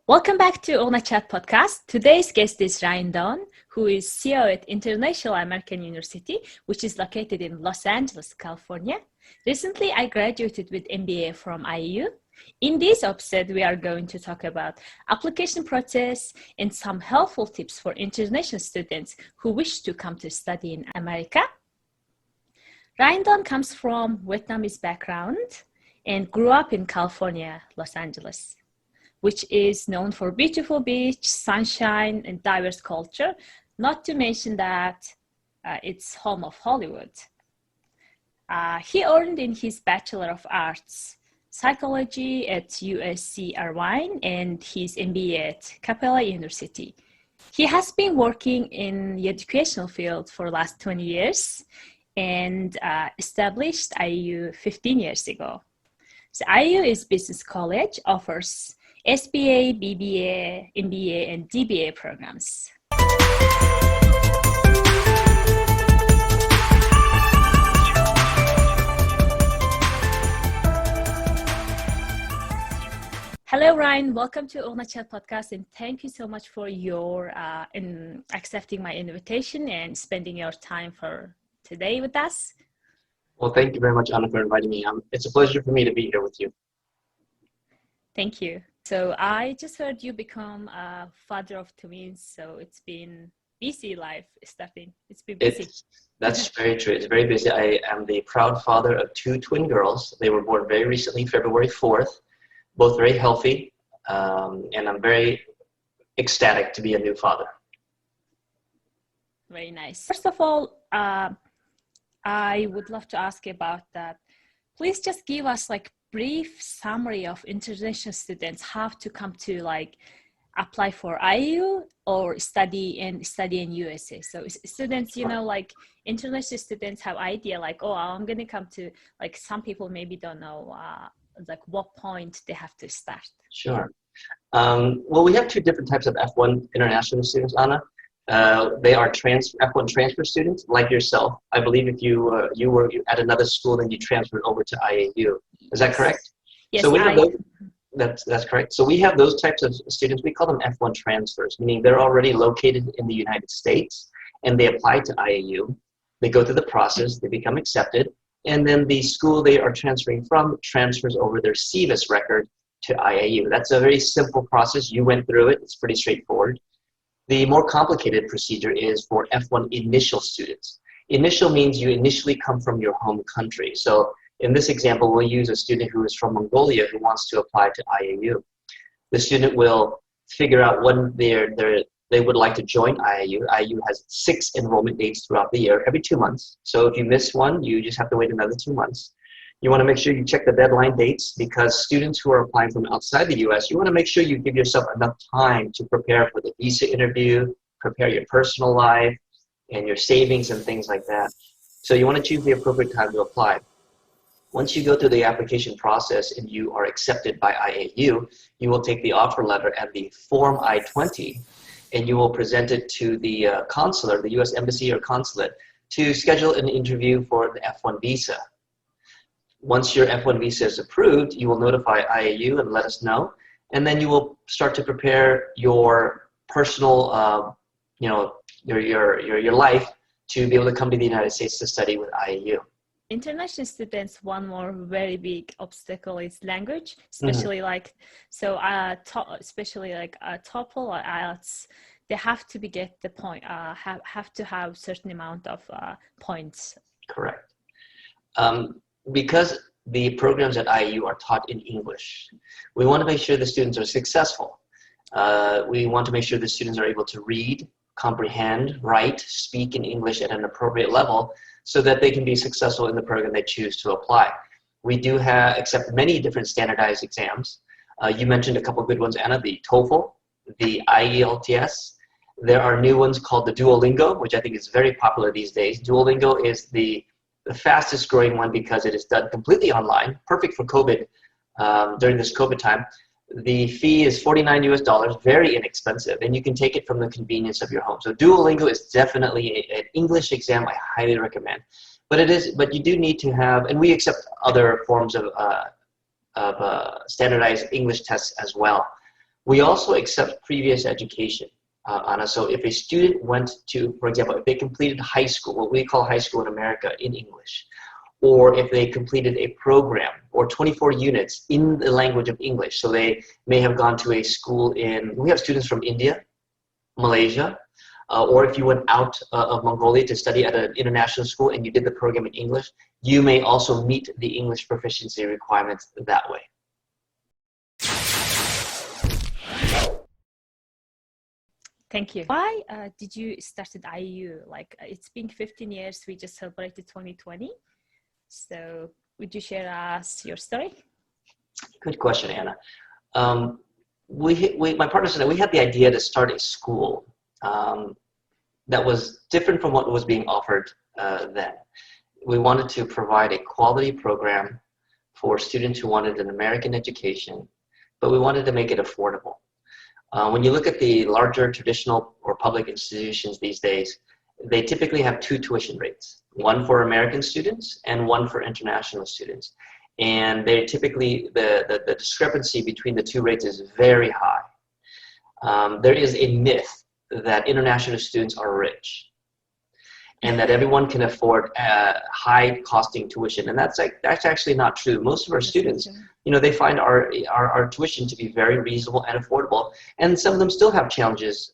Welcome back to UuganaaChat podcast. Today's guest is Ryan Doan, who is CEO at International American University, which is located in Los Angeles, California. Recently, I graduated with MBA from IAU. In this episode, we are going to talk about application process and some helpful tips for international students who wish to come to study in America. Ryan Doan comes from Vietnamese background and grew up in California, Los Angeles, which is known for beautiful beach, sunshine, and diverse culture, not to mention that it's home of Hollywood. He earned in his Bachelor of Arts Psychology at USC Irvine and his MBA at Capella University. He has been working in the educational field for the last 20 years and established IAU 15 years ago. So IAU is business college, offers ASBA, BBA, MBA, and DBA programs. Hello, Ryan. Welcome to UuganaaChat podcast, and thank you so much for your in accepting my invitation and spending your time for today with us. Well, thank you very much, Anna, for inviting me. It's a pleasure for me to be here with you. Thank you. So I just heard you become a father of twins, so it's been busy life starting. It's been busy. That's very true. It's very busy. I am the proud father of two twin girls. They were born very recently, February 4th, both very healthy, and I'm very ecstatic to be a new father. Very nice. First of all, I would love to ask you about that. Please just give us brief summary of international students have to come to apply for IAU or study in USA. So students, international students have idea I'm going to come to, some people maybe don't know what point they have to start. Sure. Well, we have two different types of F1 international students, Anna. They are F1 transfer students like yourself. I believe if you were at another school and you transferred over to IAU. Is that correct? Yes, so we have those, that's correct. So we have those types of students. We call them F1 transfers, meaning they're already located in the United States and they apply to IAU. They go through the process, they become accepted, and then the school they are transferring from transfers over their CVIS record to IAU. That's a very simple process. You went through it. It's pretty straightforward. The more complicated procedure is for F1 initial students. Initial means you initially come from your home country. So in this example, we'll use a student who is from Mongolia who wants to apply to IAU. The student will figure out when they would like to join IAU. IAU has 6 enrollment dates throughout the year, every 2 months. So if you miss one, you just have to wait another 2 months. You want to make sure you check the deadline dates because students who are applying from outside the US, you want to make sure you give yourself enough time to prepare for the visa interview, prepare your personal life and your savings and things like that. So you want to choose the appropriate time to apply. Once you go through the application process and you are accepted by IAU, you will take the offer letter and the Form I-20 and you will present it to the consulate, the US Embassy or consulate, to schedule an interview for the F1 visa. Once your F1 visa is approved, you will notify IAU and let us know, and then you will start to prepare your personal, your life to be able to come to the United States to study with IAU. International students, one more very big obstacle is language, especially especially TOEFL or IELTS. They have to get the point, have to have certain amount of points. Correct. Because the programs at IAU are taught in English, we want to make sure the students are successful. We want to make sure the students are able to read, comprehend, write, speak in English at an appropriate level so that they can be successful in the program they choose to apply. We do accept many different standardized exams. You mentioned a couple good ones, Anna, the TOEFL, the IELTS. There are new ones called the Duolingo, which I think is very popular these days. Duolingo is the fastest growing one because it is done completely online, perfect for COVID during this COVID time. The fee is $49 US, very inexpensive, and you can take it from the convenience of your home. So Duolingo is definitely an English exam I highly recommend. But you do need to have, and we accept other forms of standardized English tests as well. We also accept previous education, Anna. So if a student went to, for example, if they completed high school, what we call high school in America in English, or if they completed a program or 24 units in the language of English. So they may have gone to a school we have students from India, Malaysia, or if you went out of Mongolia to study at an international school and you did the program in English, you may also meet the English proficiency requirements that way. Thank you. Why did you start at IAU? Like, it's been 15 years, we just celebrated 2020. So would you share us your story? Good question, Anna. My partners and I, we had the idea to start a school that was different from what was being offered then. We wanted to provide a quality program for students who wanted an American education, but we wanted to make it affordable. When you look at the larger traditional or public institutions these days, they typically have two tuition rates, one for American students and one for international students. And they typically, the discrepancy between the two rates is very high. There is a myth that international students are rich and that everyone can afford high costing tuition. And that's actually not true. Most of our students, they find our tuition to be very reasonable and affordable. And some of them still have challenges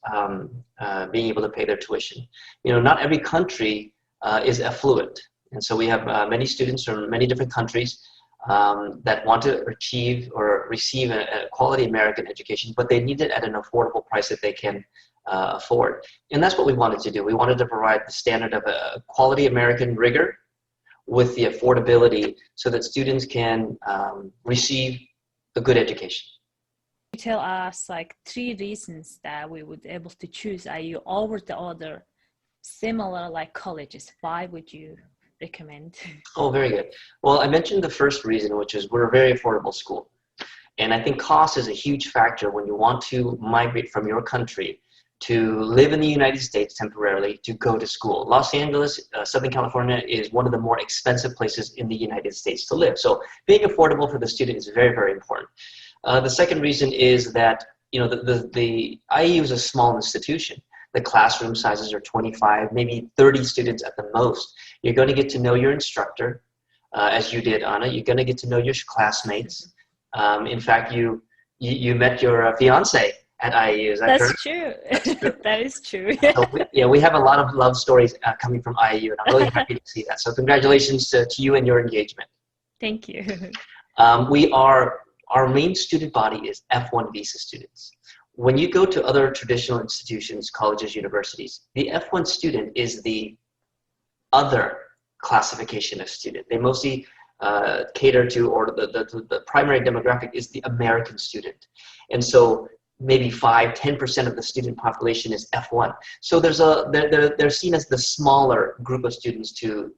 being able to pay their tuition. Not every country is affluent. And so we have many students from many different countries that want to achieve or receive a quality American education, but they need it at an affordable price that they can afford. And that's what we wanted to do. We wanted to provide the standard of a quality American rigor with the affordability so that students can receive a good education. Tell us like 3 reasons that we would be able to choose IU over the other similar like colleges. Why would you recommend? Oh, very good. Well, I mentioned the first reason, which is we're a very affordable school. And I think cost is a huge factor when you want to migrate from your country to live in the United States temporarily to go to school. Los Angeles, Southern California is one of the more expensive places in the United States to live. So being affordable for the student is very, very important. The second reason is that the IAU is a small institution. The classroom sizes are 25, maybe 30 students at the most. You're going to get to know your instructor, as you did, Anna. You're going to get to know your classmates. In fact, you met your fiance at IAU. Is that correct? True. That's true. That is true. So we have a lot of love stories coming from IAU, and I'm really happy to see that. So congratulations to you and your engagement. Thank you. Our main student body is F1 visa students. When you go to other traditional institutions, colleges, universities, the F1 student is the other classification of student. They mostly cater to, or the primary demographic is the American student. And so maybe 5-10% of the student population is F1. So they're seen as the smaller group of students to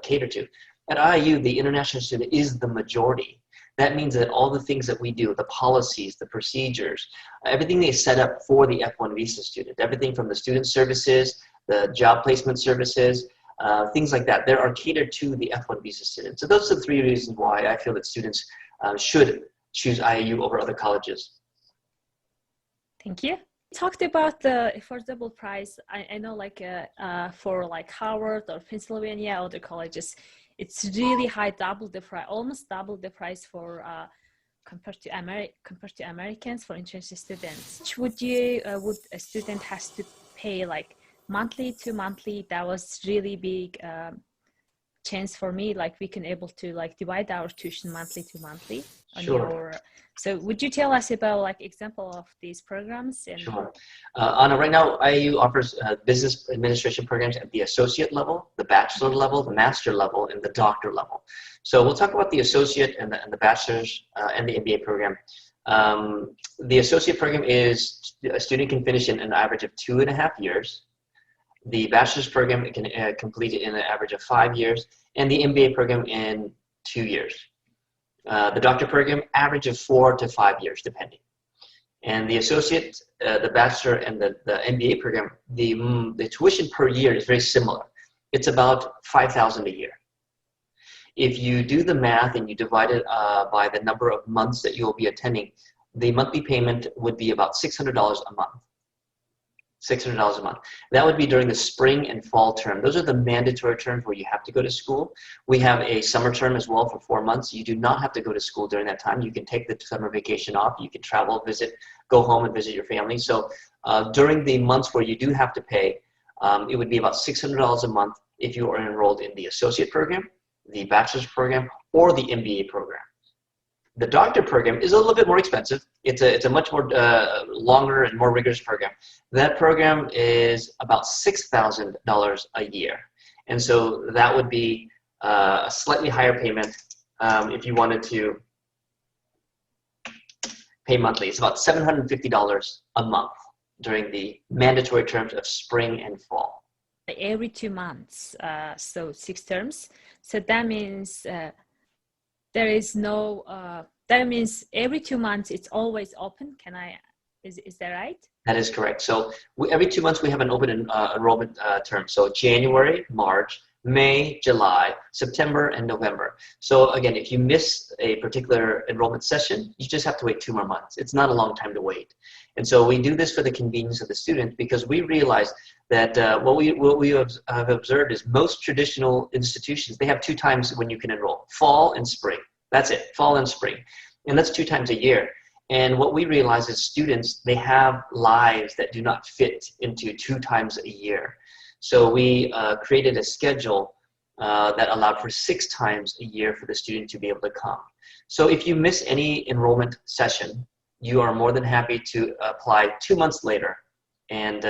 cater to. At IAU, the international student is the majority. That means that all the things that we do, the policies, the procedures, everything they set up for the F1 visa student, everything from the student services, the job placement services, things like that, they are catered to the F1 visa students. So those are the 3 reasons why I feel that students should choose IAU over other colleges. Thank you. Talked about the affordable price. I know like for like Harvard or Pennsylvania, other colleges, it's really high, double the price, almost double the price for compared to Americans for international students. Would a student has to pay like monthly to monthly? That was really big chance for me. Like we can able to like divide our tuition monthly to monthly. Sure. So would you tell us about like example of these programs? Sure. Anna, right now IAU offers business administration programs at the associate level, the bachelor level, the master level, and the doctor level. So we'll talk about the associate and the bachelor's and the MBA program. The associate program is a student can finish in an average of 2.5 years. The bachelor's program can complete it in an average of 5 years, and the MBA program in 2 years. The doctor program, average of 4 to 5 years, depending. And the associate, the bachelor, and the MBA program, the tuition per year is very similar. It's about $5,000 a year. If you do the math and you divide it by the number of months that you will be attending, the monthly payment would be about $600 a month. $600 a month. That would be during the spring and fall term. Those are the mandatory terms where you have to go to school. We have a summer term as well for 4 months. You do not have to go to school during that time. You can take the summer vacation off. You can travel, visit, go home and visit your family. So during the months where you do have to pay, it would be about $600 a month if you are enrolled in the associate program, the bachelor's program, or the MBA program. The doctor program is a little bit more expensive. It's a much more longer and more rigorous program. That program is about $6,000 a year. And so that would be a slightly higher payment if you wanted to pay monthly. It's about $750 a month during the mandatory terms of spring and fall. Every 2 months, so 6 terms. So that means there is no, that means every 2 months it's always open. Is that right? That is correct. So every 2 months we have an open enrollment term. So January, March, May, July, September, and November. So again, if you miss a particular enrollment session, you just have to wait 2 more months. It's not a long time to wait. And so we do this for the convenience of the student because we realize that what we have observed is most traditional institutions, they have 2 times when you can enroll, fall and spring. That's it, fall and spring. And that's 2 times a year. And what we realize is students, they have lives that do not fit into 2 times a year. So we created a schedule that allowed for 6 times a year for the student to be able to come. So if you miss any enrollment session, you are more than happy to apply 2 months later, and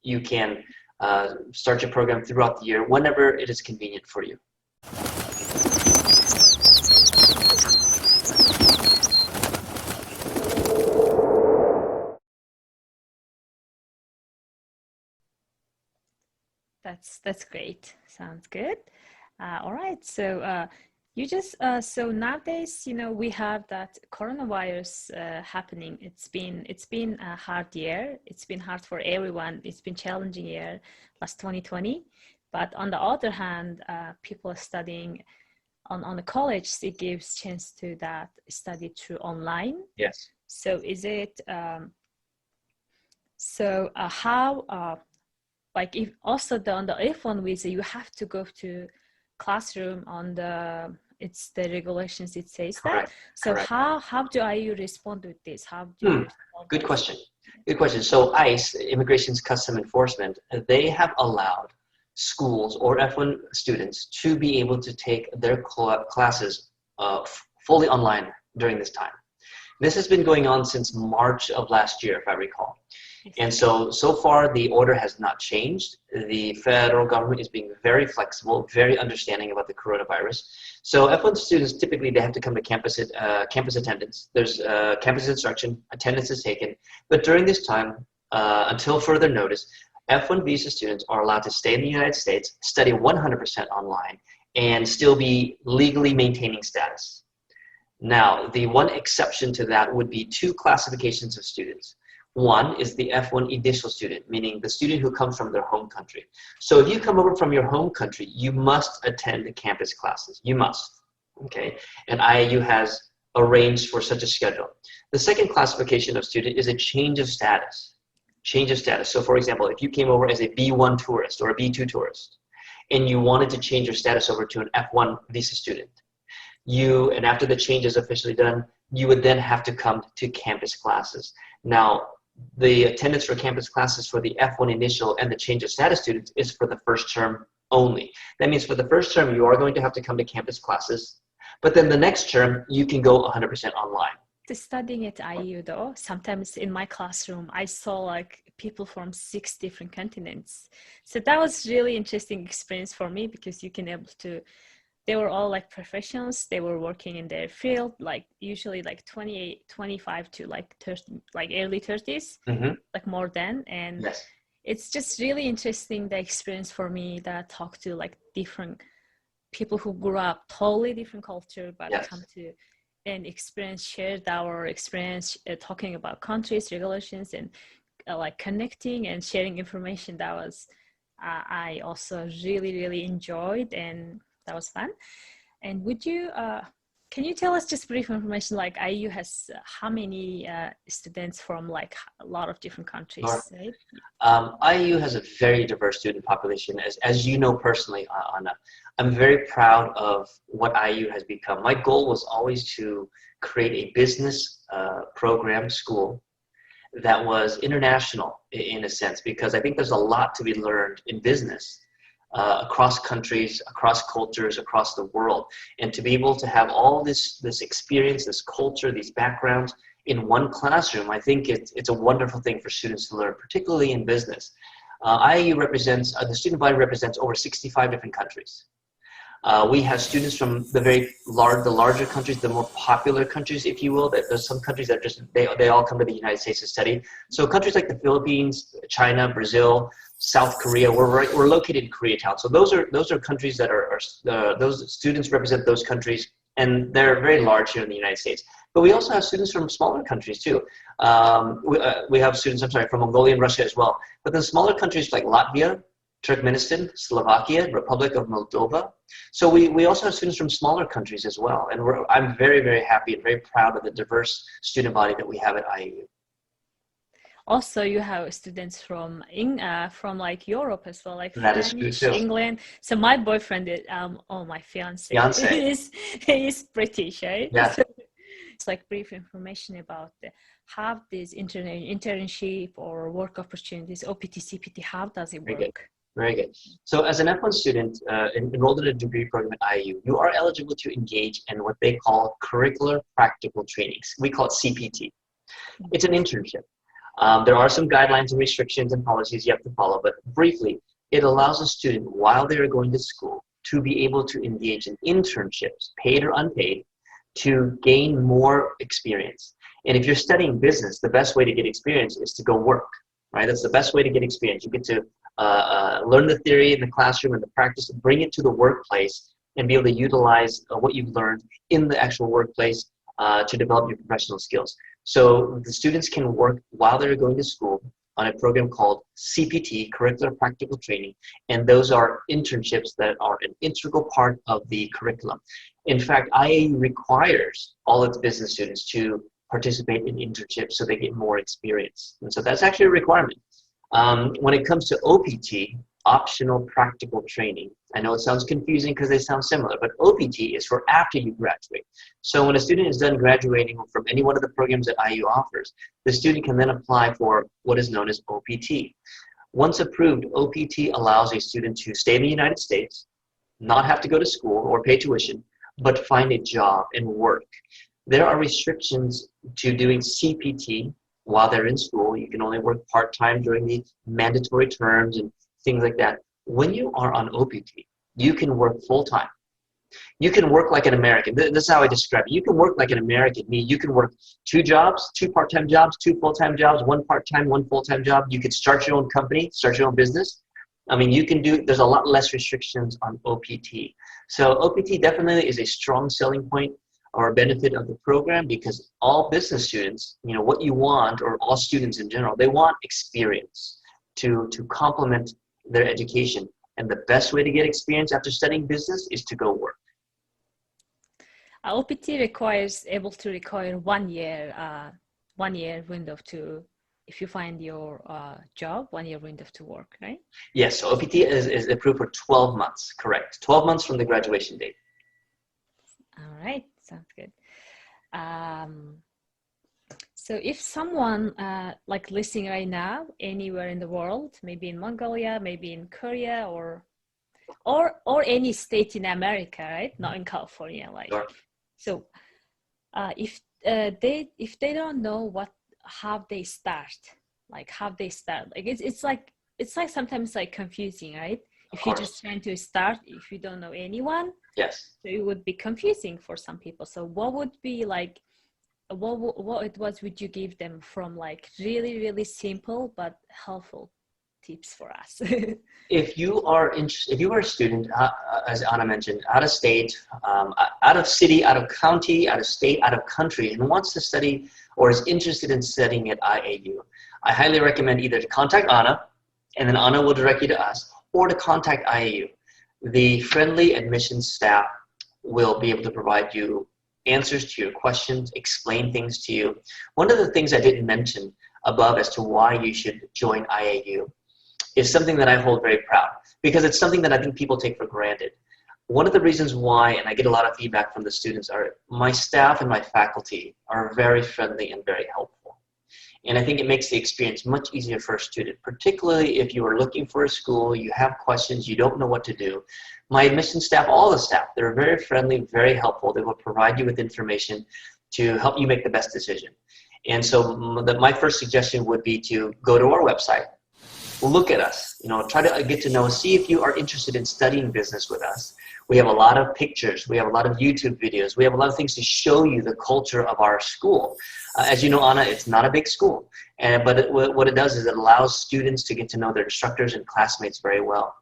you can start your program throughout the year whenever it is convenient for you. That's great. Sounds good. All right. So you just so nowadays, you know, we have that coronavirus happening. It's been a hard year. It's been hard for everyone. It's been challenging year, last 2020. But on the other hand, people are studying on the college. It gives chance to that study through online. Yes. So is it how like if also on the F1 visa, you have to go to classroom on the regulations, it says Correct. that. So Correct. how do IAU respond with this? How do you Good question. Good question. So ICE, Immigration's Custom Enforcement, they have allowed schools or F1 students to be able to take their classes fully online during this time. This has been going on since March of last year, if I recall. And so far the order has not changed. The federal government is being very flexible, very understanding about the coronavirus. So F1 students, typically they have to come to campus attendance. There's campus instruction, attendance is taken. But during this time, until further notice, F1 visa students are allowed to stay in the United States, study 100% online, and still be legally maintaining status. Now, the one exception to that would be 2 classifications of students. One is the F1 initial student, meaning the student who comes from their home country. So if you come over from your home country, you must attend the campus classes. You must, okay? And IAU has arranged for such a schedule. The second classification of student is a change of status. Change of status. So for example, if you came over as a B1 tourist or a B2 tourist, and you wanted to change your status over to an F1 visa student, and after the change is officially done, you would then have to come to campus classes. Now, the attendance for campus classes for the F1 initial and the change of status students is for the first term only. That means for the first term, you are going to have to come to campus classes, but then the next term, you can go 100% online. Studying at IAU though, sometimes in my classroom, I saw like people from 6 different continents. So that was really interesting experience for me because you can able to, they were all like professionals. They were working in their field, like usually like 28, 25 to like 30, like early 30s, like more than. And yes. It's just really interesting, the experience for me that I talk to like different people who grew up, totally different culture, but yes. come to and shared our experience talking about countries, regulations, and like connecting and sharing information. That was, I also really, really enjoyed, and that was fun. And would you, Can you tell us just brief information, like IAU has how many students from like a lot of different countries, right? IAU has a very diverse student population. As you know personally, Anna, I'm very proud of what IAU has become. My goal was always to create a business program school that was international in a sense, because I think there's a lot to be learned in business. Across countries, across cultures, across the world, and to be able to have all this experience, this culture, these backgrounds in one classroom, I think it's a wonderful thing for students to learn, particularly in business. IAU represents, the student body represents over 65 different countries. We have students from the larger countries, the more popular countries, if you will. There's some countries that just, they all come to the United States to study. So countries like the Philippines, China, Brazil, South Korea, we're located in Koreatown. So those are countries that those students represent those countries, and they're very large here in the United States. But we also have students from smaller countries too. We have students, from Mongolia and Russia as well. But the smaller countries like Latvia, Turkmenistan, Slovakia, Republic of Moldova. So we also have students from smaller countries as well. And I'm very, very happy and very proud of the diverse student body that we have at IAU. Also, you have students from like Europe as well, like French, England. So my boyfriend is, my fiance. He's British, right? Yeah. So it's like brief information about have this internship or work opportunities, OPT, CPT, how does it work? Very good. So as an F1 student enrolled in a degree program at IAU, you are eligible to engage in what they call curricular practical trainings. We call it CPT. It's an internship. There are some guidelines and restrictions and policies you have to follow, but briefly, it allows a student while they're going to school to be able to engage in internships, paid or unpaid, to gain more experience. And if you're studying business, the best way to get experience is to go work, right? That's the best way to get experience. You get to learn the theory in the classroom and the practice, and bring it to the workplace and be able to utilize what you've learned in the actual workplace to develop your professional skills. So the students can work while they're going to school on a program called CPT, Curricular Practical Training, and those are internships that are an integral part of the curriculum. In fact, IAU requires all its business students to participate in internships so they get more experience. And so that's actually a requirement. When it comes to OPT, optional practical training, I know it sounds confusing because they sound similar, but OPT is for after you graduate. So when a student is done graduating from any one of the programs that IAU offers, the student can then apply for what is known as OPT. Once approved, OPT allows a student to stay in the United States, not have to go to school or pay tuition, but find a job and work. There are restrictions to doing CPT while they're in school. You can only work part-time during the mandatory terms and things like that. When you are on OPT, you can work full-time. You can work like an American. This is how I describe it. You can work like an American. You can work 2 jobs, 2 part-time jobs, 2 full-time jobs, 1 part-time, 1 full-time job. You could start your own company, start your own business. I mean, there's a lot less restrictions on OPT. So OPT definitely is a strong selling point or benefit of the program, because all business students, what you want, or all students in general, they want experience to complement their education. And the best way to get experience after studying business is to go work. OPT able to require 1 year window to, if you find your job, 1 year window to work, right? Yes, so OPT is approved for 12 months, correct. 12 months from the graduation date. All right, sounds good. So if someone like listening right now, anywhere in the world, maybe in Mongolia, maybe in Korea, or any state in America, right? Not in California, like. Sure. So if they don't know how they start, like it's like sometimes like confusing, right? If you're just trying to start, if you don't know anyone, yes, so it would be confusing for some people. So what would be like, what would you give them from like really, really simple but helpful tips for us? If you are a student, as Anna mentioned, out of state, out of city, out of county, out of state, out of country, and wants to study or is interested in studying at IAU, I highly recommend either to contact Anna, and then Anna will direct you to us, or to contact IAU. The friendly admissions staff will be able to provide you answers to your questions, explain things to you. One of the things I didn't mention above as to why you should join IAU is something that I hold very proud, because it's something that I think people take for granted. One of the reasons why, and I get a lot of feedback from the students, are my staff and my faculty are very friendly and very helpful. And I think it makes the experience much easier for a student, particularly if you are looking for a school, you have questions, you don't know what to do. My admissions staff, all the staff, they're very friendly, very helpful. They will provide you with information to help you make the best decision. And so my first suggestion would be to go to our website, look at us, try to get to know us, see if you are interested in studying business with us. We have a lot of pictures, we have a lot of YouTube videos, we have a lot of things to show you the culture of our school. As you know, Anna, it's not a big school, but what it does is it allows students to get to know their instructors and classmates very well.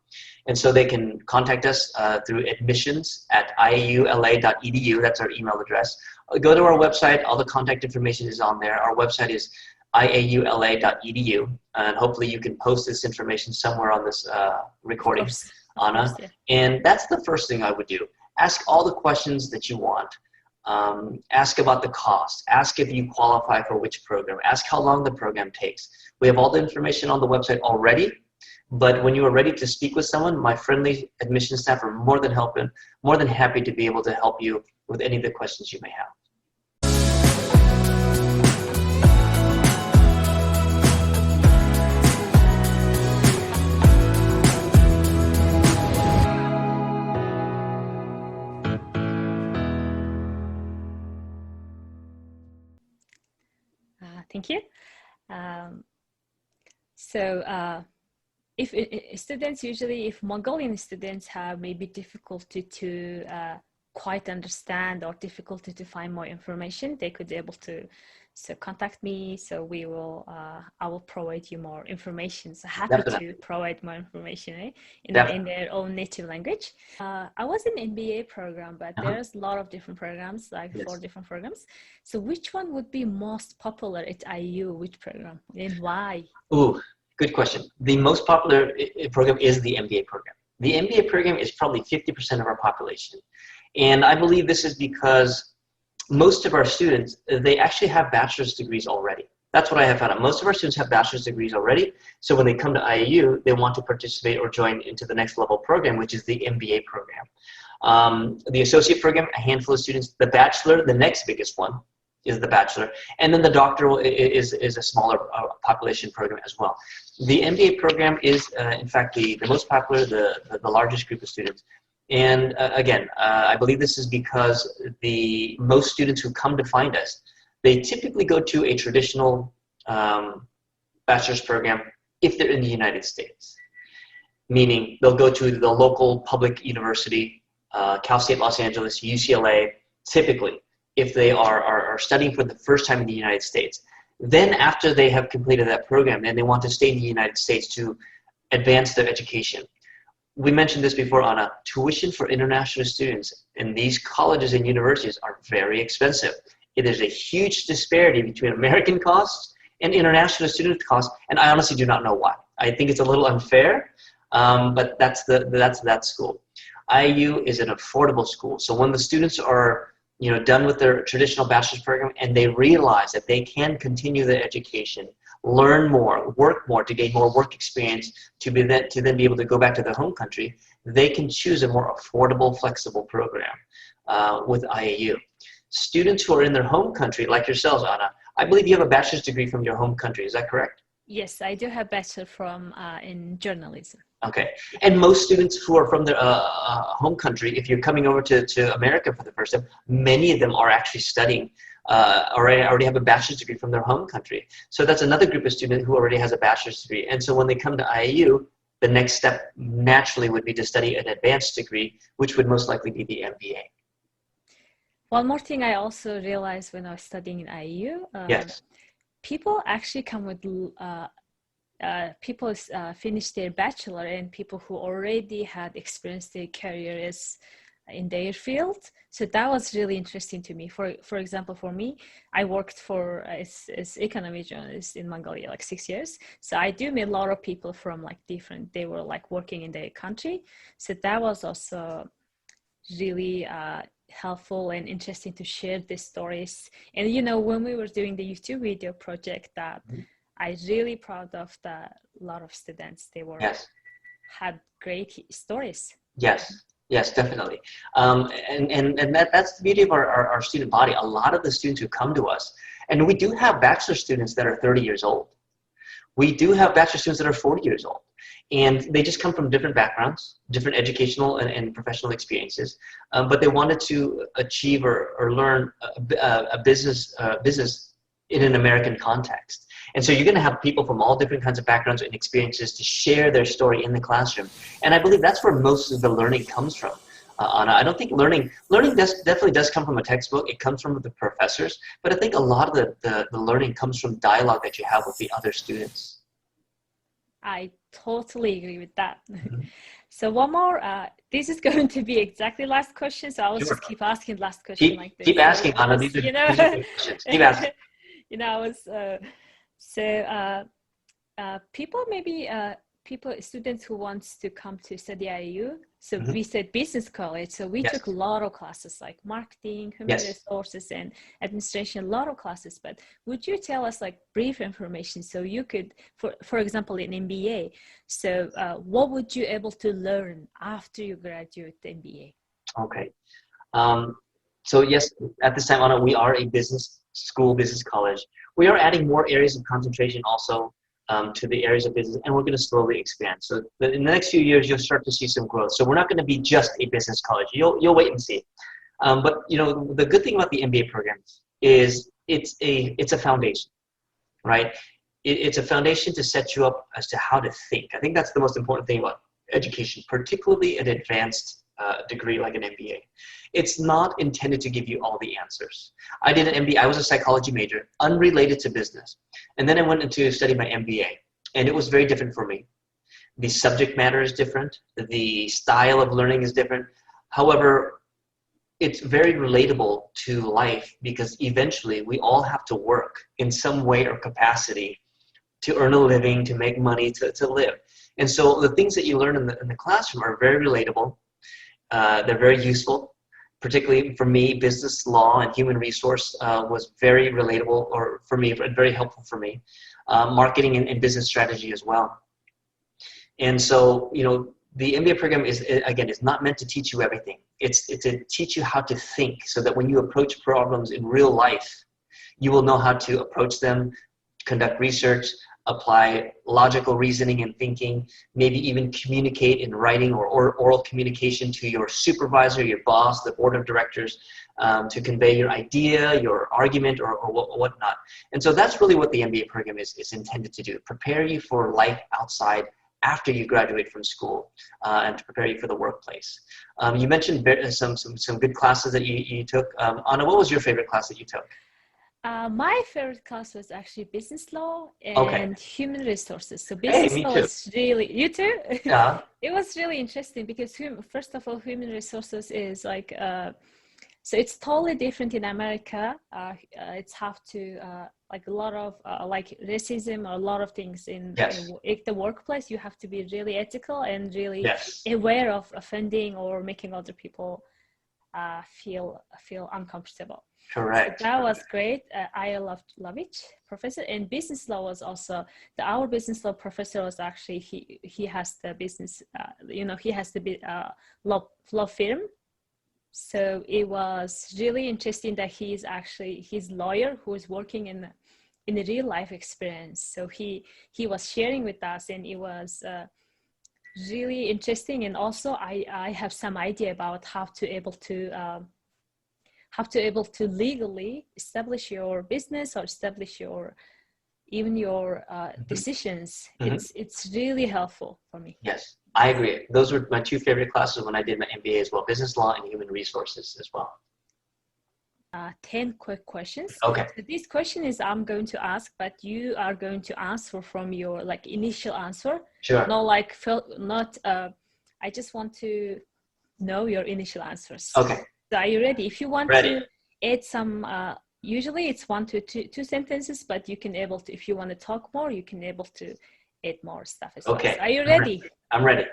And so they can contact us through admissions@iaula.edu, that's our email address. Go to our website, all the contact information is on there. Our website is iaula.edu, and hopefully you can post this information somewhere on this recording, Anna. Yeah. And that's the first thing I would do. Ask all the questions that you want. Ask about the cost. Ask if you qualify for which program. Ask how long the program takes. We have all the information on the website already, but when you are ready to speak with someone, my friendly admission staff are more than happy to be able to help you with any of the questions you may have. Thank you. If students usually, if Mongolian students have maybe difficulty to quite understand or difficulty to find more information, they could be able to contact me. So I will provide you more information. So happy Definitely. To provide more information in their own native language. I was in MBA program, but there's a lot of different programs, like 4 different programs. So which one would be most popular at IAU? Which program and why? Ooh, good question. The most popular program is the MBA program. The MBA program is probably 50% of our population. And I believe this is because most of our students, they actually have bachelor's degrees already. That's what I have found out. Most of our students have bachelor's degrees already. So when they come to IAU, they want to participate or join into the next level program, which is the MBA program. The associate program, a handful of students. The bachelor, the next biggest one, is the bachelor. And then the doctoral is a smaller population program as well. The MBA program is, in fact, the most popular, the largest group of students. And again, I believe this is because most students who come to find us, they typically go to a traditional bachelor's program if they're in the United States. Meaning they'll go to the local public university, Cal State Los Angeles, UCLA, typically, if they are studying for the first time in the United States. Then after they have completed that program and they want to stay in the United States to advance their education. We mentioned this before, Anna, tuition for international students in these colleges and universities are very expensive. It is a huge disparity between American costs and international student costs, and I honestly do not know why. I think it's a little unfair, but that's that school. IAU is an affordable school, so when the students are done with their traditional bachelor's program and they realize that they can continue their education, learn more, work more to gain more work experience to then be able to go back to their home country, they can choose a more affordable, flexible program with IAU. Students who are in their home country, like yourselves, Anna, I believe you have a bachelor's degree from your home country. Is that correct? Yes, I do have bachelor from in journalism. Okay. And most students who are from their home country, if you're coming over to America for the first time, many of them are actually studying already have a bachelor's degree from their home country. So that's another group of students who already has a bachelor's degree. And so when they come to IAU, the next step naturally would be to study an advanced degree, which would most likely be the MBA. One more thing I also realized when I was studying in IAU, yes. People actually come with people finish their bachelor and people who already had experienced their careers in their field. So that was really interesting to me. For example, for me, I worked for as economy journalist in Mongolia like 6 years. So I do meet a lot of people from like different, they were like working in their country. So that was also really helpful and interesting to share these stories. And you know, when we were doing the YouTube video project, that I really proud of the lot of students. They were had great stories. Yes, definitely. And that's the beauty of our student body. A lot of the students who come to us, and we do have bachelor students that are 30 years old. We do have bachelor students that are 40 years old. And they just come from different backgrounds, different educational and professional experiences, but they wanted to achieve or learn a business in an American context. And so you're going to have people from all different kinds of backgrounds and experiences to share their story in the classroom. And I believe that's where most of the learning comes from. Anna, I don't think learning definitely does come from a textbook. It comes from the professors, but I think a lot of the learning comes from dialogue that you have with the other students. I totally agree with that. So one more, this is going to be exactly last question. So I'll just keep asking last question like this. Keep asking, Anna. These are good questions. Keep asking. You know, students who wants to come to study IAU. So we said business college. So we took a lot of classes like marketing, human resources, and administration, a lot of classes. But would you tell us like brief information so you could, for example, in MBA, so what would you able to learn after you graduate the MBA? Okay. So yes, at this time, Anna, we are a business school, business college. We are adding more areas of concentration also to the areas of business, and we're going to slowly expand. So in the next few years, you'll start to see some growth. So we're not going to be just a business college. You'll wait and see. But you know, the good thing about the MBA programs is it's a foundation, right? It's a foundation to set you up as to how to think. I think that's the most important thing about education, particularly an advanced degree like an MBA. It's not intended to give you all the answers. I did an MBA. I was a psychology major, unrelated to business. And then I went into study my MBA, and it was very different for me. The subject matter is different. The style of learning is different. However, it's very relatable to life because eventually we all have to work in some way or capacity to earn a living, to make money, to live. And so the things that you learn in the classroom are very relatable. They're very useful. Particularly for me, business law and human resource was very relatable, or for me, very helpful for me. Marketing and business strategy as well. And so, you know, the MBA program is not meant to teach you everything. It's to teach you how to think so that when you approach problems in real life, you will know how to approach them, conduct research, apply logical reasoning and thinking, maybe even communicate in writing or oral communication to your supervisor, your boss, the board of directors, to convey your idea, your argument, or whatnot. And so that's really what the MBA program is intended to do, prepare you for life outside after you graduate from school, and to prepare you for the workplace. You mentioned some good classes that you took. Anna, what was your favorite class that you took? My favorite class was actually business law and human resources. So business law was really, you too? Yeah. It was really interesting because first of all, human resources is like, so it's totally different in America. It's have to, like a lot of like racism, or a lot of things in the workplace. You have to be really ethical and really aware of offending or making other people feel uncomfortable. Correct. So that was great. I love it, professor. And business law was also our business law professor was actually he has the business. He has the law firm. So it was really interesting that he's lawyer who is working in a real life experience. So he was sharing with us, and it was really interesting. And also I have some idea about how to able to legally establish your business or establish your decisions. It's really helpful for me. Yes, I agree. Those were my two favorite classes when I did my MBA as well, business law and human resources as well. 10 quick questions. Okay. So this question is I'm going to ask, but you are going to answer from your like initial answer. Sure. I just want to know your initial answers. Okay. So are you ready? If you want to add some, usually it's 1 to 2 sentences, but you can able to, if you want to talk more, you can able to add more stuff as well. So are you ready? I'm ready.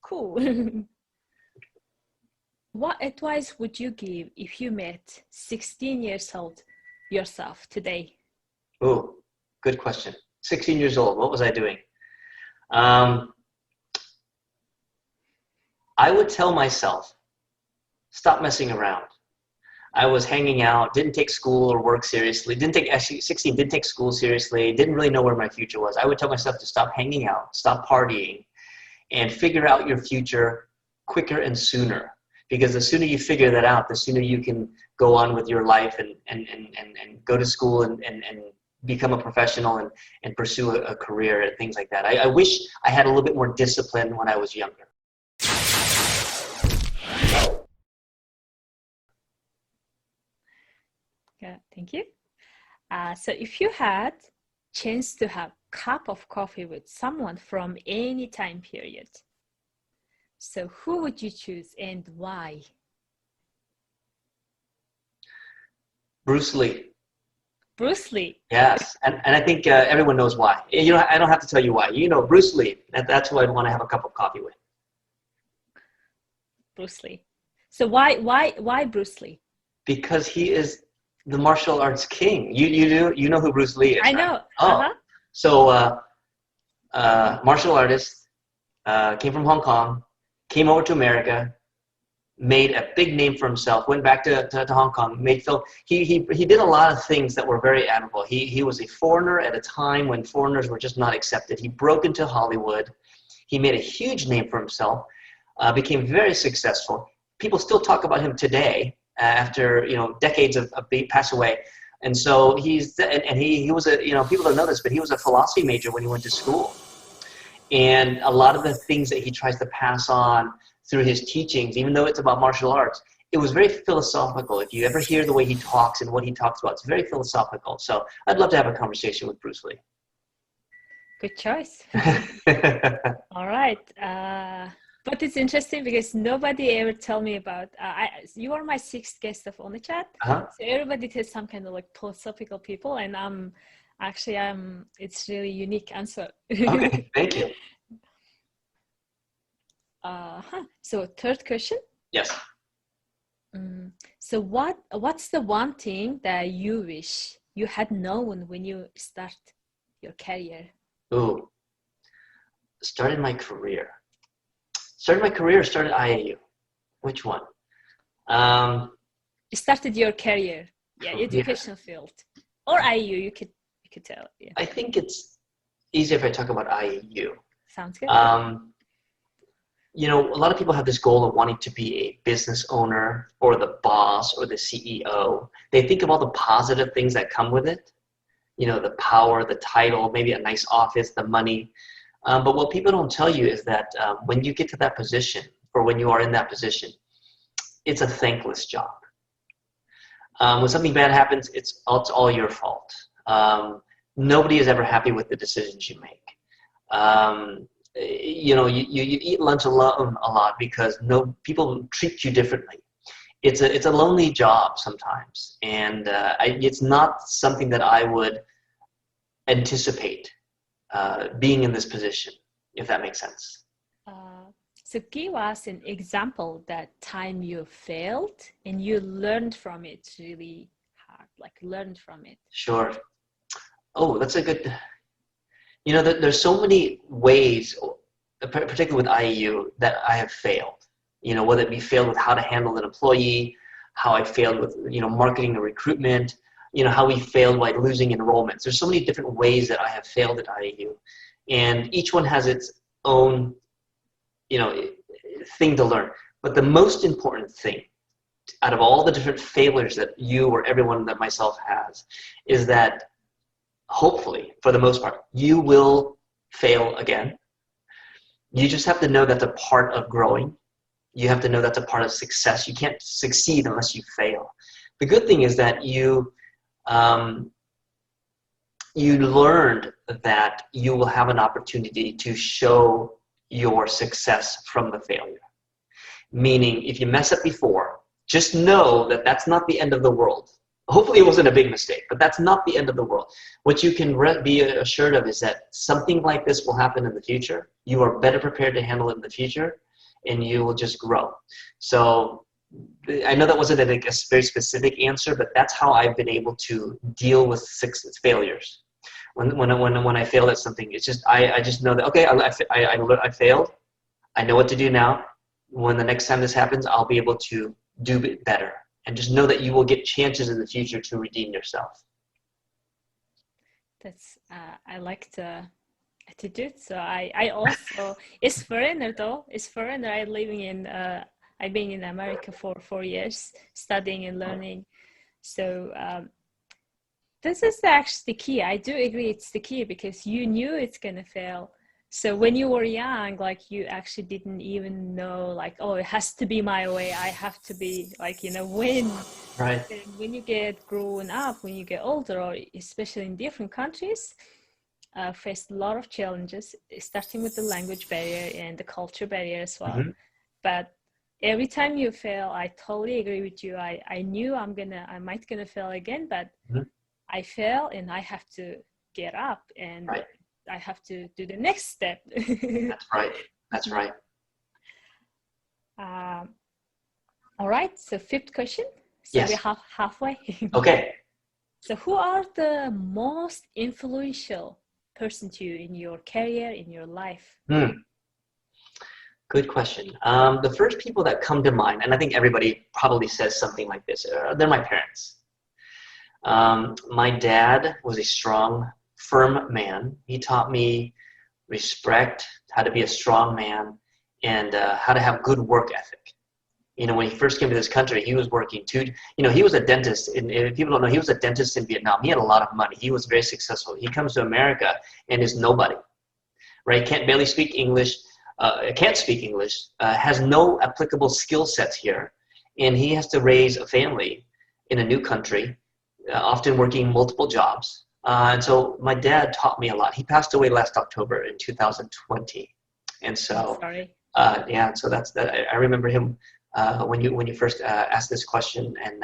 Cool. What advice would you give if you met 16 years old yourself today? Oh, good question. 16 years old, what was I doing? I would tell myself, stop messing around. I was hanging out, didn't take school or work seriously, didn't take school seriously, didn't really know where my future was. I would tell myself to stop hanging out, stop partying, and figure out your future quicker and sooner. Because the sooner you figure that out, the sooner you can go on with your life and go to school and become a professional and pursue a career and things like that. I wish I had a little bit more discipline when I was younger. Yeah, thank you. So if you had chance to have a cup of coffee with someone from any time period, so who would you choose and why? Bruce Lee. Bruce Lee. Yes, and I think everyone knows why. You know, I don't have to tell you why. You know, Bruce Lee. That's who I'd want to have a cup of coffee with. Bruce Lee. So why Bruce Lee? Because he is the martial arts king. You know who Bruce Lee is? I right? know. Oh, so martial artist, came from Hong Kong, came over to America, made a big name for himself, went back to Hong Kong, made film. He did a lot of things that were very admirable. He was a foreigner at a time when foreigners were just not accepted. He broke into Hollywood. He made a huge name for himself, became very successful. People still talk about him today after decades of being passed away. And so he was a people don't know this, but he was a philosophy major when he went to school. And a lot of the things that he tries to pass on through his teachings, even though it's about martial arts, it was very philosophical. If you ever hear the way he talks and what he talks about, it's very philosophical. So I'd love to have a conversation with Bruce Lee. Good choice. All right. But it's interesting because nobody ever told me about, you are my 6th guest of ona.chat. So everybody has some kind of like philosophical people, and it's really unique answer. Okay, thank you. So 3rd question. Yes. So what's the one thing that you wish you had known when you start your career? Ooh, started my career. Started IAU. Which one? Started your career. Yeah, educational field. Or IAU, you could tell. Yeah. I think it's easier if I talk about IAU. Sounds good. A lot of people have this goal of wanting to be a business owner or the boss or the CEO. They think of all the positive things that come with it. The power, the title, maybe a nice office, the money. But what people don't tell you is that when you get to that position, or when you are in that position, it's a thankless job. When something bad happens, it's all your fault. Nobody is ever happy with the decisions you make. You eat lunch alone a lot because people treat you differently. It's a lonely job sometimes, and it's not something that I would anticipate being in this position, if that makes sense. So give us an example that time you failed and you learned from it really hard, like learned from it. Sure. Oh, that's a good, there's so many ways, particularly with IAU, that I have failed. Whether it be failed with how to handle an employee, how I failed with, marketing and recruitment, how we failed by losing enrollments. There's so many different ways that I have failed at IAU. And each one has its own, thing to learn. But the most important thing out of all the different failures that you or everyone that myself has is that hopefully, for the most part, you will fail again. You just have to know that's a part of growing. You have to know that's a part of success. You can't succeed unless you fail. The good thing is that you learned that you will have an opportunity to show your success from the failure. Meaning, if you mess up before, just know that that's not the end of the world. Hopefully it wasn't a big mistake, but that's not the end of the world. What you can be assured of is that something like this will happen in the future. You are better prepared to handle it in the future, and you will just grow. So I know that wasn't a very specific answer, but that's how I've been able to deal with failures. When I fail at something, it's just I just know that, okay, I failed. I know what to do now. When the next time this happens, I'll be able to do it better. And just know that you will get chances in the future to redeem yourself. That's I like the attitude. So I also it's foreigner though. It's foreigner. I'm living in I've been in America for 4 years, studying and learning. So this is actually the key. I do agree it's the key, because you knew it's gonna fail. So when you were young, like, you actually didn't even know, like, oh, it has to be my way. I have to be, like, you know, when you get grown up, when you get older, or especially in different countries, faced a lot of challenges, starting with the language barrier and the culture barrier as well. Mm-hmm. But every time you fail, I totally agree with you. I knew I might gonna fail again, but mm-hmm. I fail and I have to get up and I have to do the next step. That's right. All right, so 5th question. So yes. We're halfway. Okay. So who are the most influential person to you in your career, in your life? Good question. The first people that come to mind, and I think everybody probably says something like this, they're my parents. My dad was a strong, firm man. He taught me respect, how to be a strong man, and how to have good work ethic. You know, when he first came to this country, he was working he was a dentist. If people don't know, he was a dentist in Vietnam. He had a lot of money. He was very successful. He comes to America and is nobody, right? Can't speak English, has no applicable skill sets here. And he has to raise a family in a new country, often working multiple jobs. And so my dad taught me a lot. He passed away last October in 2020. And so, so that's that. I remember him when you first asked this question, and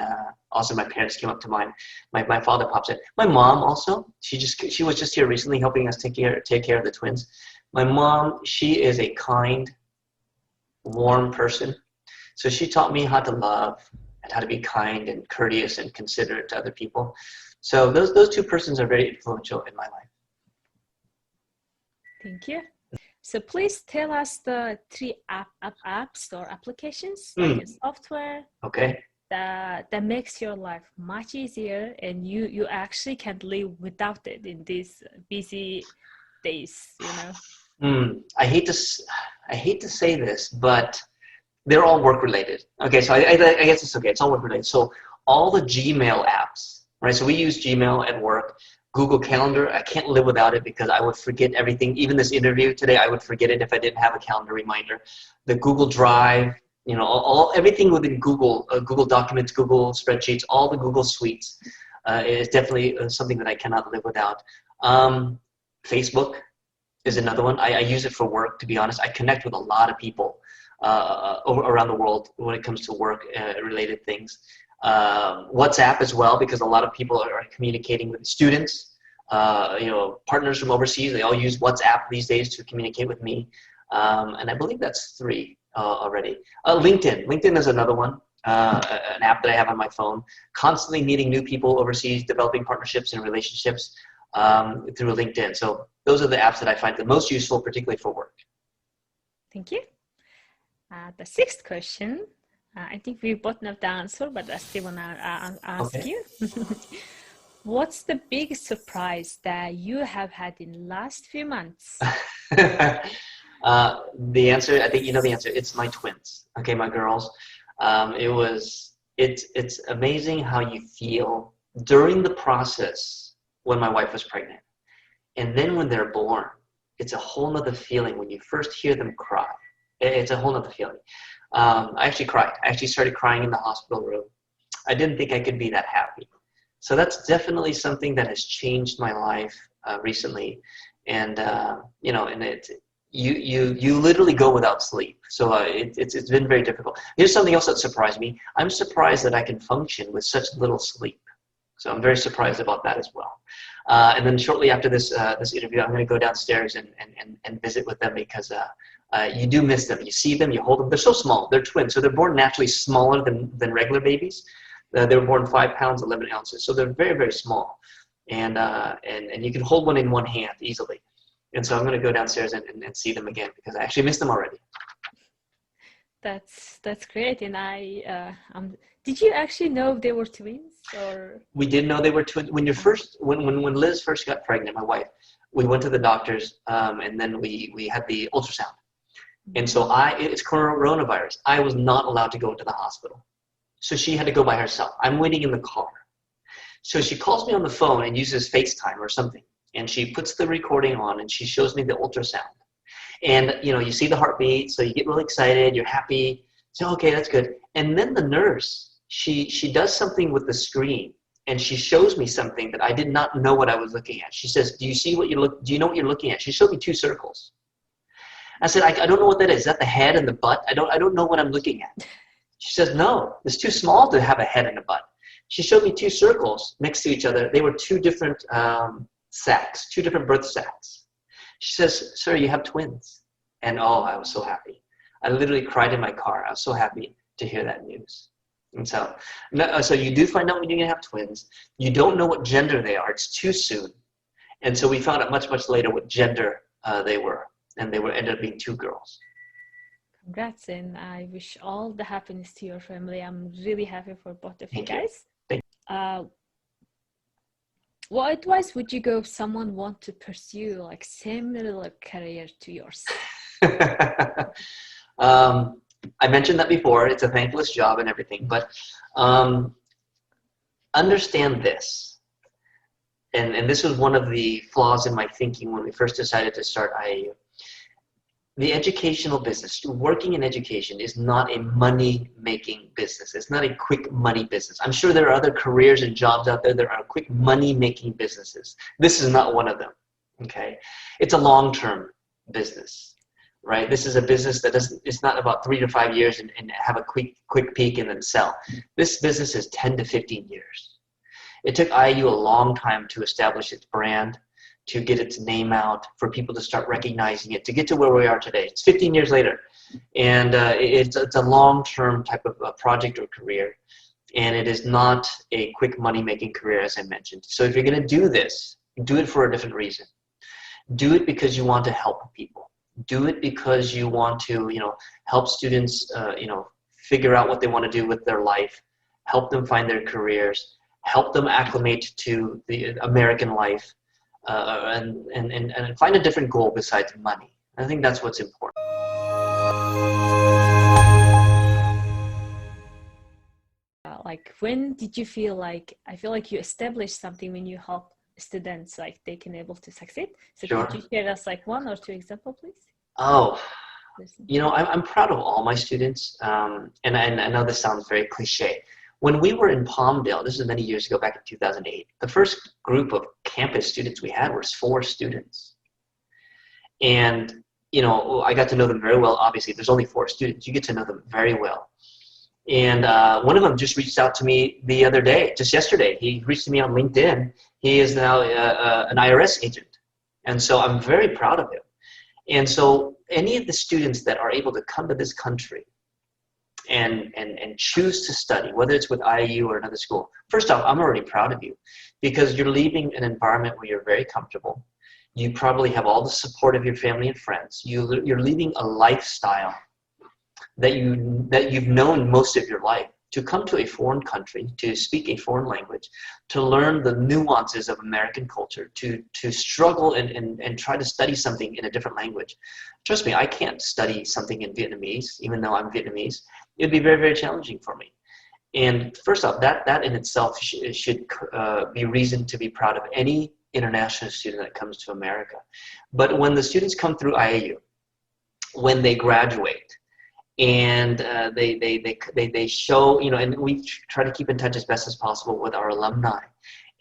also my parents came up to mind. My father pops in. My mom also. She was just here recently helping us take care of the twins. My mom, she is a kind, warm person. So she taught me how to love and how to be kind and courteous and considerate to other people. So those two persons are very influential in my life. Thank you. So please tell us the 3 apps or applications, like a software, that makes your life much easier, and you actually can't live without it in these busy days, you know. I hate to say this, but they're all work related. Okay, so I guess it's okay. It's all work related. So all the Gmail apps, right? So we use Gmail at work. Google Calendar, I can't live without it because I would forget everything. Even this interview today, I would forget it if I didn't have a calendar reminder. The Google Drive, you know, everything within Google, Google Documents, Google Spreadsheets, all the Google suites is definitely something that I cannot live without. Facebook is another one. I use it for work, to be honest. I connect with a lot of people around the world when it comes to work related things. WhatsApp as well, because a lot of people are communicating with students, partners from overseas. They all use WhatsApp these days to communicate with me. And I believe that's 3 already. LinkedIn is another one, an app that I have on my phone, constantly meeting new people overseas, developing partnerships and relationships through LinkedIn. So those are the apps that I find the most useful, particularly for work. Thank you. The 6th question, I think we both know the answer, but I still want to ask you. What's the biggest surprise that you have had in the last few months? The answer, I think you know the answer. It's my twins. Okay, my girls. It's amazing how you feel during the process when my wife was pregnant. And then when they're born, it's a whole nother feeling when you first hear them cry. It's a whole nother feeling. I actually cried. I actually started crying in the hospital room. I didn't think I could be that happy. So that's definitely something that has changed my life recently. And you literally go without sleep. So it's been very difficult. Here's something else that surprised me. I'm surprised that I can function with such little sleep. So I'm very surprised about that as well. And then shortly after this interview, I'm going to go downstairs and visit with them because you do miss them. You see them, you hold them. They're so small. They're twins, so they're born naturally smaller than regular babies. They were born 5 pounds 11 ounces, so they're very, very small. And you can hold one in one hand easily. And so I'm going to go downstairs and see them again because I actually missed them already. That's great. And did you actually know they were twins, or? We did know they were twins. When Liz first got pregnant, my wife, we went to the doctors, and then we had the ultrasound. And so it's coronavirus. I was not allowed to go to the hospital. So she had to go by herself. I'm waiting in the car. So she calls me on the phone and uses FaceTime or something. And she puts the recording on and she shows me the ultrasound. And, you see the heartbeat, so you get really excited, you're happy. So, okay, that's good. And then the nurse, she does something with the screen and she shows me something that I did not know what I was looking at. She says, do you know what you're looking at? She showed me 2 circles. I said, I don't know what that is. Is that the head and the butt? I don't know what I'm looking at. She says, no, it's too small to have a head and a butt. She showed me 2 circles next to each other. They were 2 different sacs, 2 different birth sacs. She says, sir, you have twins. And I was so happy. I literally cried in my car. I was so happy to hear that news. And so you do find out when you're going to have twins. You don't know what gender they are. It's too soon. And so we found out much, much later what gender they were. And they ended up being 2 girls. Congrats, and I wish all the happiness to your family. I'm really happy for both of you guys. Thank you. What advice would you give if someone want to pursue like similar career to yours? I mentioned that before. It's a thankless job and everything, but understand this. And this was one of the flaws in my thinking when we first decided to start IAU. The educational business, working in education, is not a money-making business. It's not a quick money business. I'm sure there are other careers and jobs out there that are quick money-making businesses. This is not one of them, okay? It's a long-term business, right? This is a business that it's not about 3 to 5 years and have a quick peak and then sell. This business is 10 to 15 years. It took IAU a long time to establish its brand, to get its name out, for people to start recognizing it, to get to where we are today. It's 15 years later. And it's a long-term type of project or career. And it is not a quick money-making career, as I mentioned. So if you're going to do this, do it for a different reason. Do it because you want to help people. Do it because you want to, help students, figure out what they want to do with their life, help them find their careers, help them acclimate to the American life, and find a different goal besides money. I think that's what's important. Like, when did you feel like, I feel like you established something when you help students, like they can able to succeed? So Sure. Could you share us like 1 or 2 examples, please? I'm proud of all my students. And I know this sounds very cliche. When we were in Palmdale, this is many years ago, back in 2008, the first group of campus students we had was 4 students. And, I got to know them very well. Obviously, there's only 4 students. You get to know them very well. And one of them just reached out to me the other day, just yesterday. He reached to me on LinkedIn. He is now an IRS agent. And so I'm very proud of him. And so any of the students that are able to come to this country and choose to study, whether it's with IAU or another school, first off, I'm already proud of you because you're leaving an environment where you're very comfortable. You probably have all the support of your family and friends. You're leaving a lifestyle that you've known most of your life, to come to a foreign country, to speak a foreign language, to learn the nuances of American culture, to struggle and try to study something in a different language. Trust me, I can't study something in Vietnamese, even though I'm Vietnamese. It would be very, very challenging for me. And first off, that in itself should be reason to be proud of any international student that comes to America. But when the students come through IAU, when they graduate, and they show, and we try to keep in touch as best as possible with our alumni,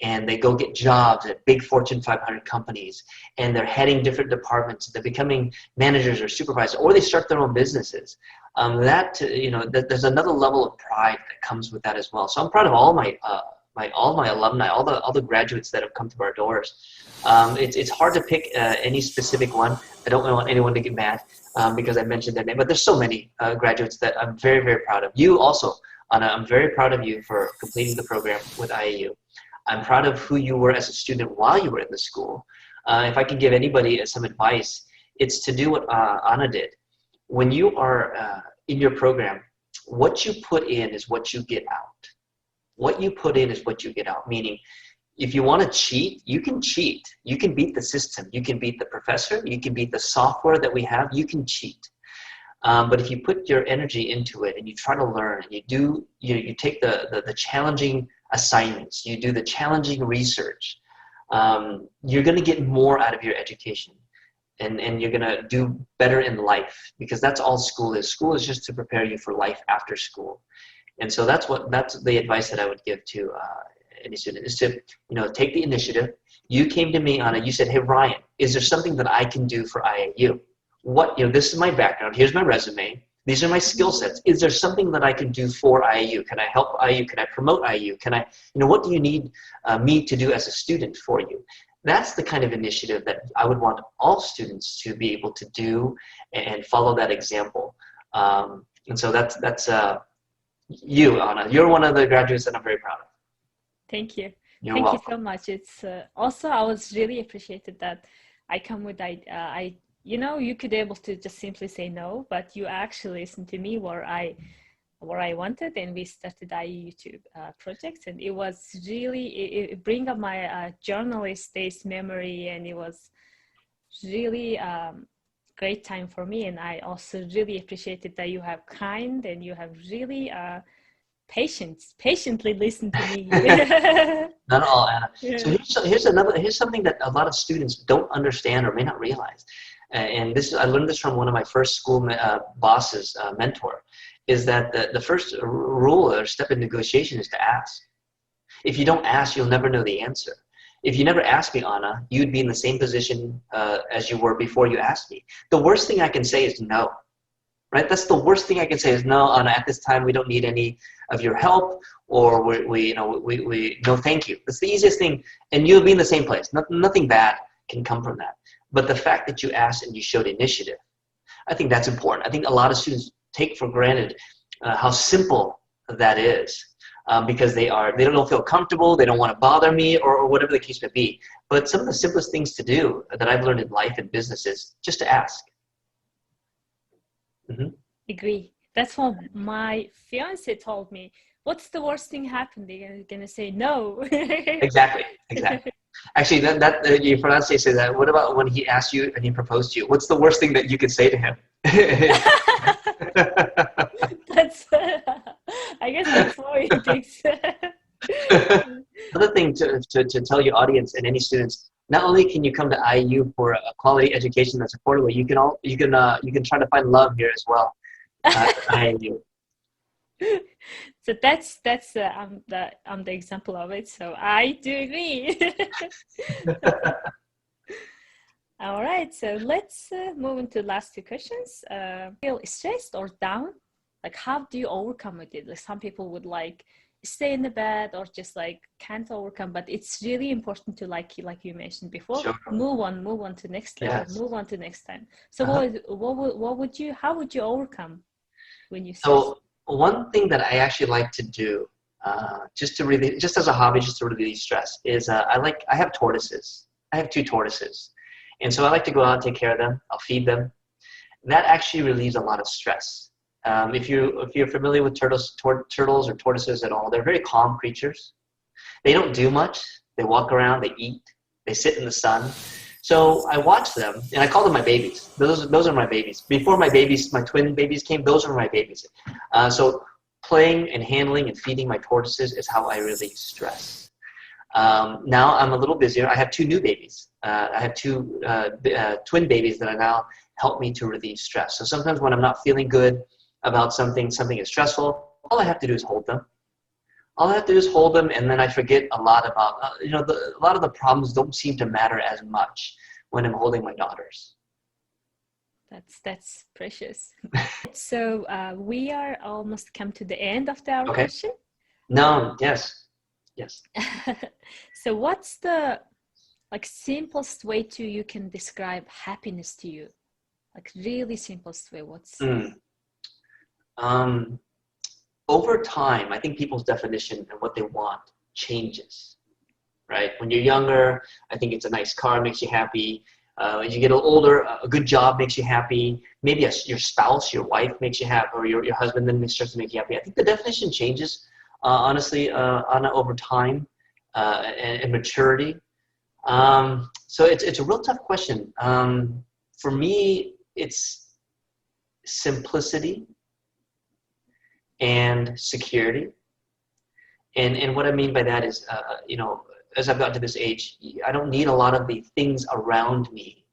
and they go get jobs at big Fortune 500 companies, and they're heading different departments, they're becoming managers or supervisors, or they start their own businesses. There's another level of pride that comes with that as well. So I'm proud of all my alumni, all the graduates that have come through our doors. It's hard to pick any specific one. I don't want anyone to get mad because I mentioned their name, but there's so many graduates that I'm very, very proud of. You also, Anna, I'm very proud of you for completing the program with IAU. I'm proud of who you were as a student while you were in the school. If I could give anybody some advice, it's to do what Anna did. When you are in your program, what you put in is what you get out. What you put in is what you get out, meaning if you want to cheat, you can cheat. You can beat the system. You can beat the professor. You can beat the software that we have. You can cheat. But if you put your energy into it and you try to learn, and you take the challenging assignments, you do the challenging research, you're going to get more out of your education. And you're going to do better in life, because that's all school is. School is just to prepare you for life after school. And so that's the advice that I would give to any student, is to, take the initiative. You came to me, Anna, you said, hey, Ryan, is there something that I can do for IAU? This is my background. Here's my resume. These are my skill sets. Is there something that I can do for IAU? Can I help IAU? Can I promote IAU? Can I, what do you need me to do as a student for you? That's the kind of initiative that I would want all students to be able to do and follow that example. And so that's you, Anna. You're one of the graduates that I'm very proud of. Thank you. You're Thank welcome. you so much. It's also, I was really appreciated that I come with, you could able to just simply say no, but you actually listened to me where I wanted, and we started IAU YouTube projects, and it was really, it bring up my journalist days memory, and it was really great time for me. And I also really appreciated that you have kind and you have really patiently listened to me. Not all, Anna. Yeah. So here's something that a lot of students don't understand or may not realize. And I learned this from one of my first school bosses, mentor, is that the first rule or step in negotiation is to ask. If you don't ask, you'll never know the answer. If you never asked me, Anna, you'd be in the same position as you were before you asked me. The worst thing I can say is no, right? That's the worst thing I can say is no, Anna, at this time we don't need any of your help, or we no thank you. That's the easiest thing, and you'll be in the same place. Nothing bad can come from that. But the fact that you asked and you showed initiative, I think that's important. I think a lot of students take for granted how simple that is, because they don't feel comfortable, they don't want to bother me, or whatever the case may be. But some of the simplest things to do that I've learned in life and business is just to ask. Mm-hmm. Agree. That's what my fiance told me. What's the worst thing happened? They're gonna say no. Exactly. Actually, that your fiance says that. What about when he asked you and he proposed to you? What's the worst thing that you could say to him? That's. I guess that's what it takes. Another thing to tell your audience and any students: not only can you come to IAU for a quality education that's affordable, you can try to find love here as well at IAU. So that's I'm the example of it. So I do agree. All right. So let's move into the last two questions. Feel stressed or down? Like, how do you overcome with it? Like, some people would stay in the bed or just can't overcome, but it's really important to like you mentioned before, Sure. move on to next level, Yes. move on to next time. So how would you overcome when you stress? So one thing that I actually like to do, just as a hobby, just to relieve stress, is I have tortoises. I have 2 tortoises, and so I like to go out and take care of them. I'll feed them. That actually relieves a lot of stress. If you're familiar with turtles or tortoises at all, they're very calm creatures. They don't do much. They walk around, they eat, they sit in the sun. So I watch them, and I call them my babies. Those are my babies. Before my twin babies came, those were my babies. So playing and handling and feeding my tortoises is how I relieve stress. Now I'm a little busier. I have 2 new babies. I have 2 twin babies that now help me to relieve stress. So sometimes when I'm not feeling good about something is stressful, all I have to do is hold them. And then I forget a lot about, a lot of the problems don't seem to matter as much when I'm holding my daughters. That's precious. So we are almost come to the end of our Okay. question. No, yes. So what's the simplest way you can describe happiness to you? Like really simplest way, what's... Over time, I think people's definition and what they want changes, right? When you're younger, I think it's a nice car makes you happy. As you get a little older, a good job makes you happy. Maybe your spouse, your wife makes you happy, or your husband then starts to make you happy. I think the definition changes, honestly, Anna, over time and maturity. So it's a real tough question. For me, it's simplicity and security. And what I mean by that is, as I've gotten to this age, I don't need a lot of the things around me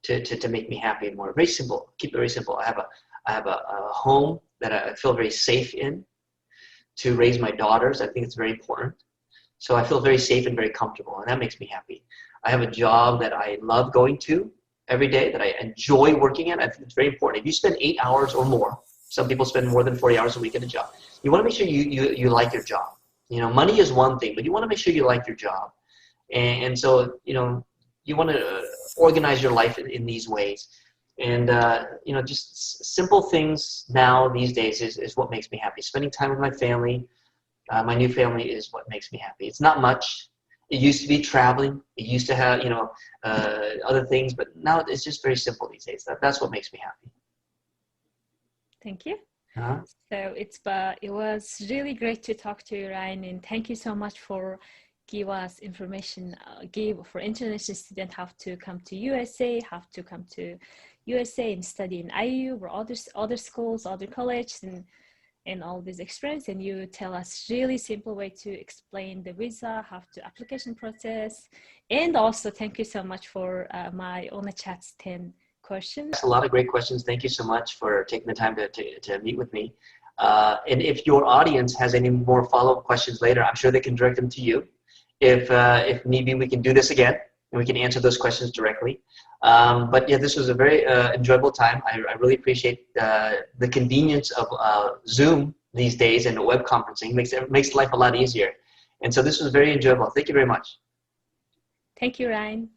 to make me happy anymore. Very simple. Keep it very simple. I have a home that I feel very safe in to raise my daughters. I think it's very important. So I feel very safe and very comfortable, and that makes me happy. I have a job that I love going to every day, that I enjoy working at. I think it's very important. If you spend 8 hours or more, some people spend more than 40 hours a week at a job, you want to make sure you like your job. Money is one thing, but you want to make sure you like your job. And so, you want to organize your life in these ways. And, just simple things now these days is what makes me happy. Spending time with my family, my new family is what makes me happy. It's not much. It used to be traveling. It used to have, other things, but now it's just very simple these days. That's what makes me happy. Thank you. So it was really great to talk to you, Ryan, and thank you so much for give us information, for international students how to come to USA, and study in IAU or other schools, other colleges, and all this experience. And you tell us really simple way to explain the visa, how to application process, and also thank you so much for my UuganaaChat's 10 questions. A lot of great questions. Thank you so much for taking the time to meet with me. And if your audience has any more follow-up questions later, I'm sure they can direct them to you. If need be, we can do this again and we can answer those questions directly. But yeah, this was a very enjoyable time. I really appreciate the convenience of Zoom these days and web conferencing. Makes life a lot easier. And so this was very enjoyable. Thank you very much. Thank you, Ryan.